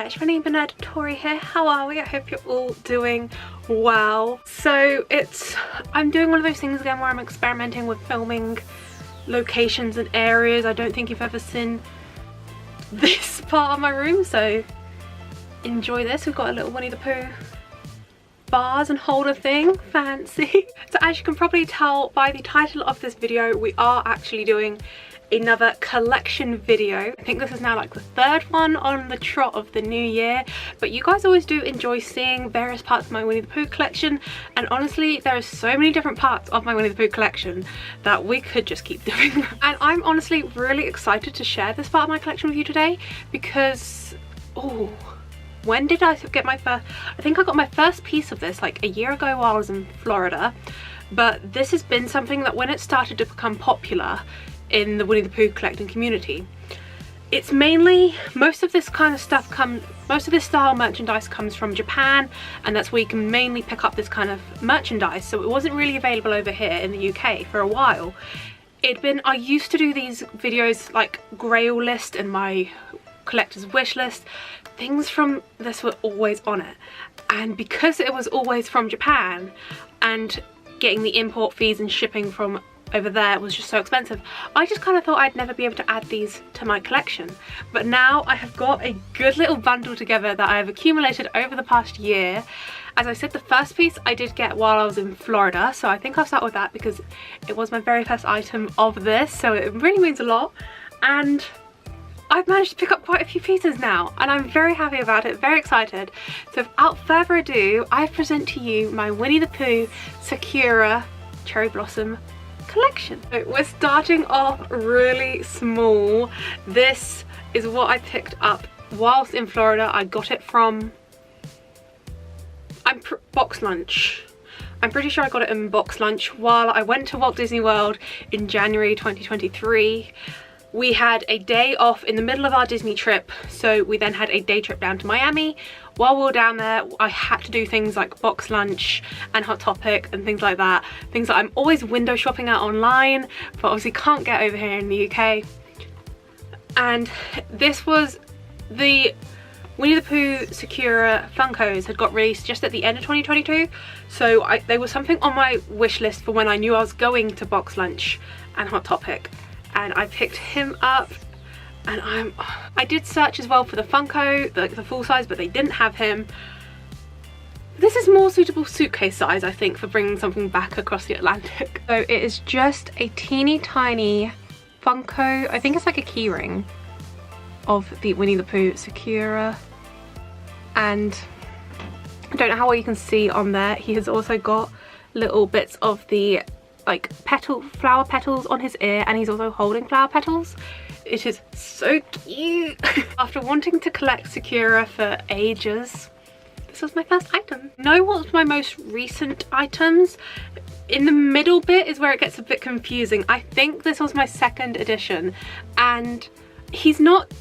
It's my name is Tori here. How are we? I hope you're all doing well. So I'm doing one of those things again where I'm experimenting with filming locations and areas. I don't think you've ever seen this part of my room, so enjoy this. We've got a little Winnie the Pooh bars and holder thing, fancy. So as you can probably tell by the title of this video, we are actually doing another collection video. I think this is now like the third one on the trot of the new year, but you guys always do enjoy seeing various parts of my Winnie the Pooh collection, and honestly there are so many different parts of my Winnie the Pooh collection that we could just keep doing. And I'm honestly really excited to share this part of my collection with you today because, oh, when did I get my first? I think I got my first piece of this like a year ago while I was in Florida, but this has been something that when it started to become popular in the Winnie the Pooh collecting community, it's mainly, most of this kind of stuff most of this style merchandise comes from Japan, and that's where you can mainly pick up this kind of merchandise. So it wasn't really available over here in the UK for a while. I used to do these videos like Grail list and my collector's wish list. Things from this were always on it, and because it was always from Japan and getting the import fees and shipping from over there was just so expensive, I just kind of thought I'd never be able to add these to my collection. But now I have got a good little bundle together that I have accumulated over the past year. As I said, the first piece I did get while I was in Florida, so I think I'll start with that because it was my very first item of this, so it really means a lot. And I've managed to pick up quite a few pieces now, and I'm very happy about it, very excited. So without further ado, I present to you my Winnie the Pooh Sakura Cherry Blossom collection. So we're starting off really small. This is what I picked up whilst in Florida. I got it from Box Lunch. I'm pretty sure I got it in Box Lunch while I went to Walt Disney World in January 2023. We had a day off in the middle of our Disney trip, so we then had a day trip down to Miami. While we were down there, I had to do things like Box Lunch and Hot Topic and things like that. Things that I'm always window shopping at online, but obviously can't get over here in the UK. And this was the Winnie the Pooh Sakura Funkos had got released just at the end of 2022. So they were something on my wish list for when I knew I was going to Box Lunch and Hot Topic. And I picked him up, and I did search as well for the Funko, the full size, but they didn't have him. This is more suitable suitcase size, I think, for bringing something back across the Atlantic. So it is just a teeny tiny Funko, I think it's like a keyring of the Winnie the Pooh Sakura. And I don't know how well you can see on there, he has also got little bits of the like flower petals on his ear, and he's also holding flower petals. It is so cute. After wanting to collect Sakura for ages, this was my first item. Know what's my most recent items? In the middle bit is where it gets a bit confusing. I think this was my second edition, and he's not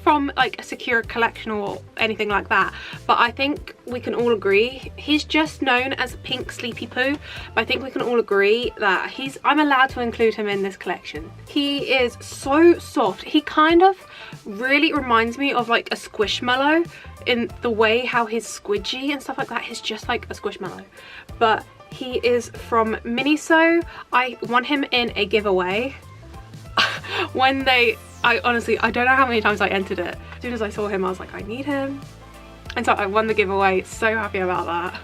from like a Sakura collection or anything like that, but I think we can all agree he's just known as Pink Sleepy Pooh. But I think we can all agree that I'm allowed to include him in this collection. He is so soft. He kind of really reminds me of like a Squishmallow in the way how he's squidgy and stuff like that. He's just like a Squishmallow, but he is from Miniso. I won him in a giveaway when I honestly don't know how many times I entered it. As soon as I saw him, I was like, I need him. And so I won the giveaway. So happy about that.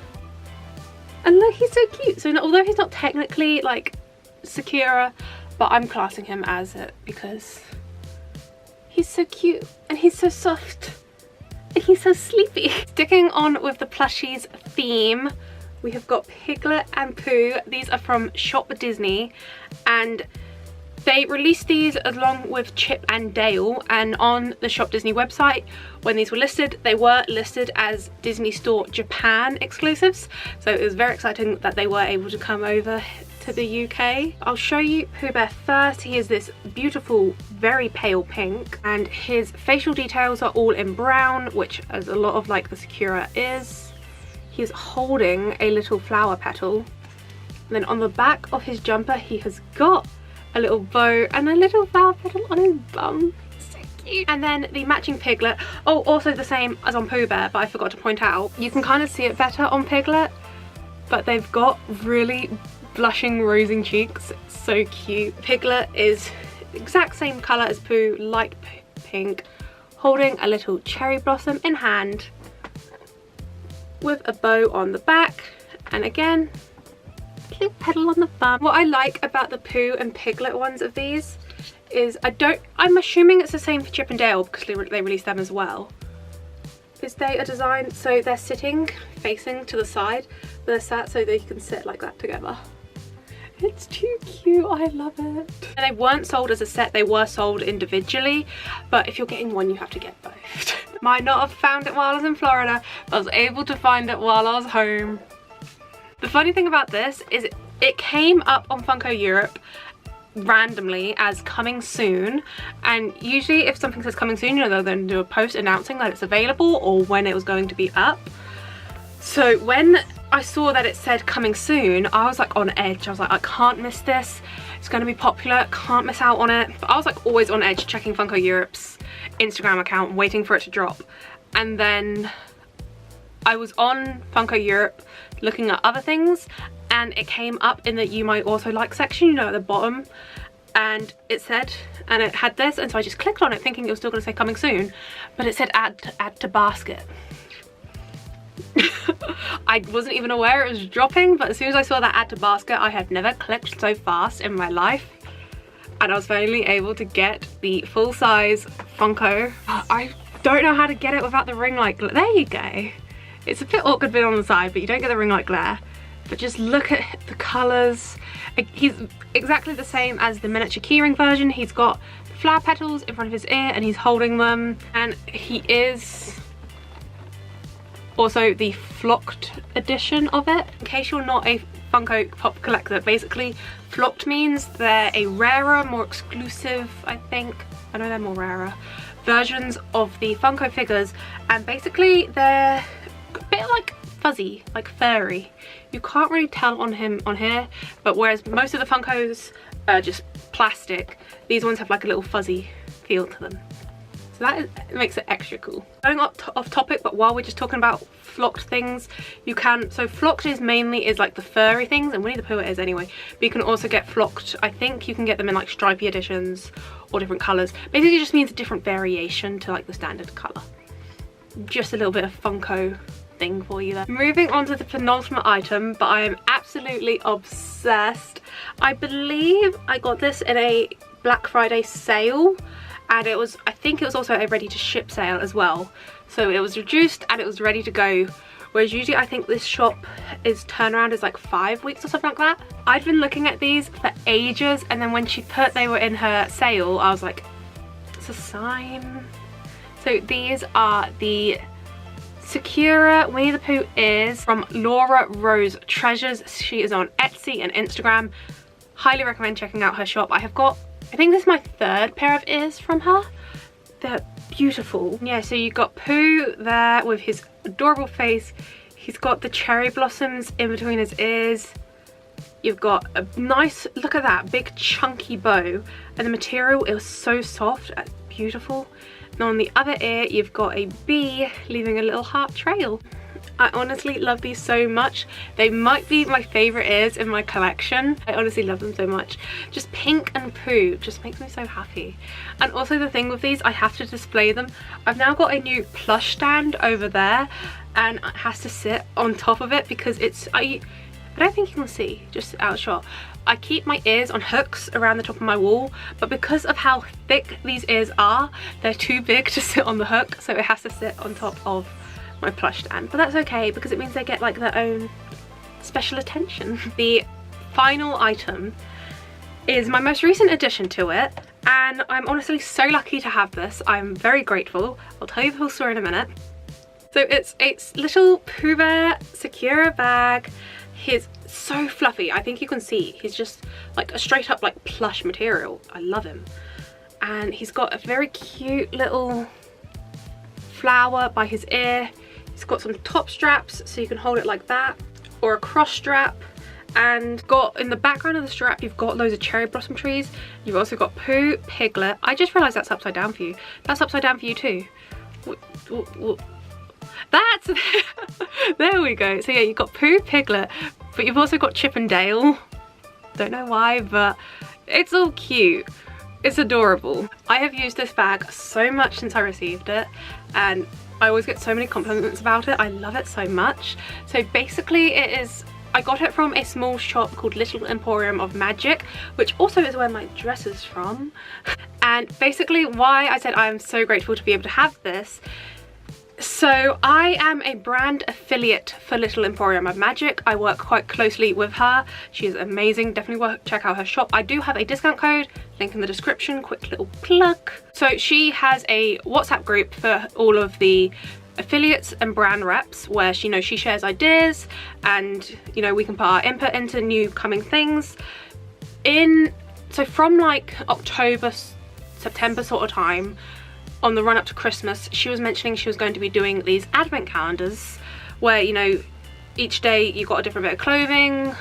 And look, he's so cute. So although he's not technically like Sakura, but I'm classing him as it because he's so cute and he's so soft and he's so sleepy. Sticking on with the plushies theme, we have got Piglet and Pooh. These are from Shop Disney, and they released these along with Chip and Dale, and on the Shop Disney website, when these were listed, they were listed as Disney Store Japan exclusives. So it was very exciting that they were able to come over to the UK. I'll show you Pooh Bear first. He is this beautiful, very pale pink, and his facial details are all in brown, which as a lot of like the Sakura is. He's holding a little flower petal. And then on the back of his jumper, he has got a little bow and a little flower petal on his bum. So cute. And then the matching Piglet. Oh, also the same as on Pooh Bear, but I forgot to point out. You can kind of see it better on Piglet, but they've got really blushing, rosing cheeks. It's so cute. Piglet is the exact same colour as Pooh, light pink, holding a little cherry blossom in hand with a bow on the back, and again, a little petal on the bum. What I like about the Pooh and Piglet ones of these is I'm assuming it's the same for Chip and Dale because they released them as well, is they are designed so they're sitting facing to the side, but they're sat so they can sit like that together. It's too cute, I love it. And they weren't sold as a set, they were sold individually, but if you're getting one you have to get both. Might not have found it while I was in Florida, but I was able to find it while I was home. The funny thing about this is it came up on Funko Europe randomly as coming soon, and usually if something says coming soon, you know, they'll then do a post announcing that it's available or when it was going to be up. So when I saw that it said coming soon, I was like on edge. I was like, I can't miss this, it's going to be popular, can't miss out on it. But I was like always on edge checking Funko Europe's Instagram account, waiting for it to drop. And then I was on Funko Europe looking at other things, and it came up in the you might also like section, you know, at the bottom, and it said, and it had this, and so I just clicked on it thinking it was still going to say coming soon, but it said add to basket. I wasn't even aware it was dropping, but as soon as I saw that add to basket, I had never clicked so fast in my life, and I was finally able to get the full-size Funko. I don't know how to get it without the ring light glare. There you go. It's a bit awkward being on the side, but you don't get the ring light glare. But just look at the colours. He's exactly the same as the miniature keyring version. He's got the flower petals in front of his ear and he's holding them. And he is also the flocked edition of it. In case you're not a Funko Pop collector, basically flocked means they're a rarer, more exclusive, I think, I know they're more rarer, versions of the Funko figures, and basically they're a bit like fuzzy, like furry. You can't really tell on him on here, but whereas most of the Funkos are just plastic, these ones have like a little fuzzy feel to them. So that makes it extra cool. Going off topic, but while we're just talking about flocked things, you can, so flocked is like the furry things, and Winnie the Pooh it is anyway, but you can also get flocked, I think you can get them in like stripy editions or different colours. Basically it just means a different variation to like the standard colour. Just a little bit of Funko thing for you there. Moving on to the penultimate item, but I am absolutely obsessed. I believe I got this in a Black Friday sale, and it was, I think it was also a ready to ship sale as well. So it was reduced and it was ready to go. Whereas usually I think this shop is turnaround is like 5 weeks or something like that. I'd been looking at these for ages, and then when she put they were in her sale, I was like, it's a sign. So these are the Sakura Winnie the Pooh ears from Laura Rose Treasures. She is on Etsy and Instagram. Highly recommend checking out her shop. I have got, I think this is my 3rd pair of ears from her. They're beautiful. Yeah, so you've got Pooh there with his adorable face. He's got the cherry blossoms in between his ears. You've got a nice, look at that, big chunky bow. And the material is so soft and beautiful. And on the other ear, you've got a bee leaving a little heart trail. I honestly love these so much. They might be my favourite ears in my collection. I honestly love them so much. Just pink and Pooh just makes me so happy. And also the thing with these, I have to display them. I've now got a new plush stand over there, and it has to sit on top of it because it's, I don't think you can see, just out of shot. I keep my ears on hooks around the top of my wall, but because of how thick these ears are, they're too big to sit on the hook, so it has to sit on top of my plush stand. But that's okay because it means they get like their own special attention. The final item is my most recent addition to it, and I'm honestly so lucky to have this. I'm very grateful. I'll tell you the whole story in a minute. So it's a little Pooh Bear Sakura bag. He's so fluffy. I think you can see he's just like a straight up like plush material. I love him. And he's got a very cute little flower by his ear. He's got some top straps so you can hold it like that, or a cross strap, and got in the background of the strap, you've got loads of cherry blossom trees. You've also got Pooh, Piglet. I just realised that's upside down for you. That's upside down for you too. That's there we go. So yeah, you've got Pooh, Piglet, but you've also got Chip and Dale. Don't know why, but it's all cute. It's adorable. I have used this bag so much since I received it, and I always get so many compliments about it. I love it so much. So basically it is, I got it from a small shop called Little Emporium of Magic, which also is where my dress is from. And basically why I said I am so grateful to be able to have this. So I am a brand affiliate for Little Emporium of Magic. I work quite closely with her. She is amazing. Definitely check out her shop. I do have a discount code, link in the description, quick little plug. So she has a WhatsApp group for all of the affiliates and brand reps where she shares ideas, and we can put our input into new coming things. So from like October, September sort of time, on the run up to Christmas, she was mentioning she was going to be doing these advent calendars where each day you got a different bit of clothing,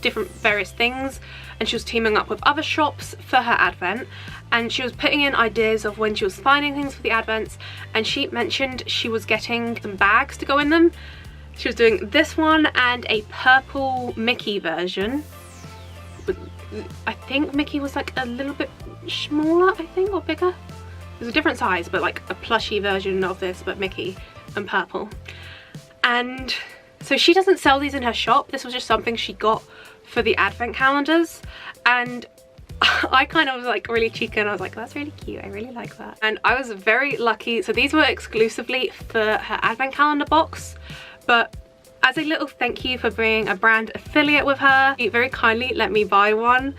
different various things, and she was teaming up with other shops for her advent, and she was putting in ideas of when she was finding things for the advents, and she mentioned she was getting some bags to go in them. She was doing this one and a purple Mickey version. I think Mickey was like a little bit smaller, I think, or bigger. It was a different size, but like a plushy version of this, but Mickey and purple. And so she doesn't sell these in her shop. This was just something she got for the advent calendars, and I kind of was like really cheeky, and I was like, that's really cute, I really like that. And I was very lucky. So these were exclusively for her advent calendar box, but as a little thank you for being a brand affiliate with her, she very kindly let me buy one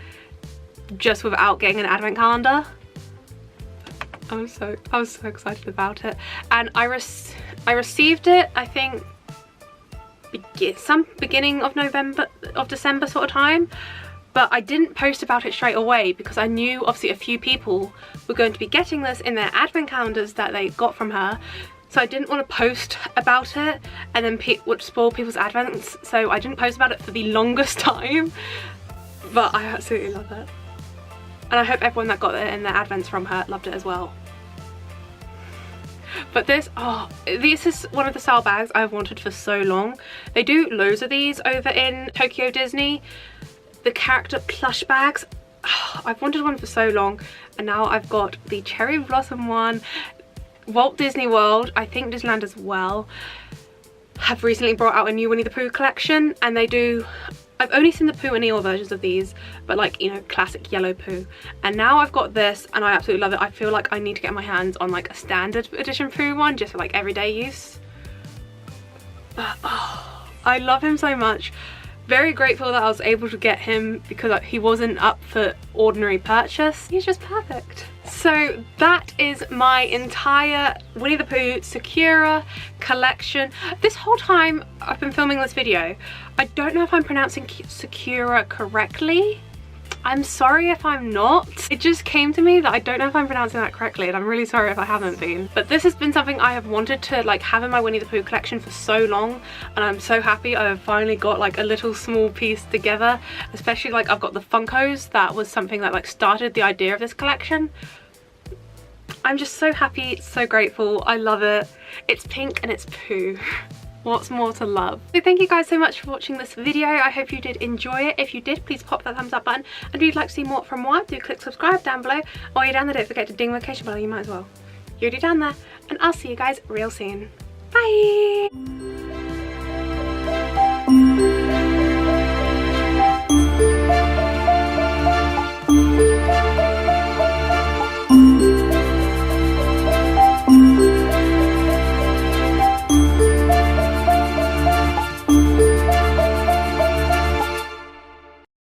just without getting an advent calendar. I was so excited about it, and I received it, I think some beginning of December sort of time, but I didn't post about it straight away because I knew obviously a few people were going to be getting this in their advent calendars that they got from her, so I didn't want to post about it and then would spoil people's advents, so I didn't post about it for the longest time, but I absolutely love it. And I hope everyone that got it in their advents from her loved it as well. But this is one of the style bags I've wanted for so long. They do loads of these over in Tokyo Disney. The character plush bags. I've wanted one for so long, and now I've got the cherry blossom one. Walt Disney World, I think Disneyland as well, have recently brought out a new Winnie the Pooh collection, and they do, I've only seen the Pooh and Eeyore versions of these, but like, classic yellow Pooh. And now I've got this, and I absolutely love it. I feel like I need to get my hands on like a standard edition Pooh one, just for like everyday use. But, I love him so much. Very grateful that I was able to get him because he wasn't up for ordinary purchase. He's just perfect. So that is my entire Winnie the Pooh Sakura collection. This whole time I've been filming this video, I don't know if I'm pronouncing Sakura correctly. I'm sorry if I'm not. It just came to me that I don't know if I'm pronouncing that correctly, and I'm really sorry if I haven't been. But this has been something I have wanted to like have in my Winnie the Pooh collection for so long, and I'm so happy I have finally got like a little small piece together. Especially like I've got the Funkos. That was something that like started the idea of this collection. I'm just so happy, so grateful. I love it. It's pink and it's Pooh. What's more to love? So thank you guys so much for watching this video. I hope you did enjoy it. If you did, please pop that thumbs up button, and if you'd like to see more from moi, do click subscribe down below. While you're down there, don't forget to ding the notification bell. You might as well. You're already down there, and I'll see you guys real soon. Bye.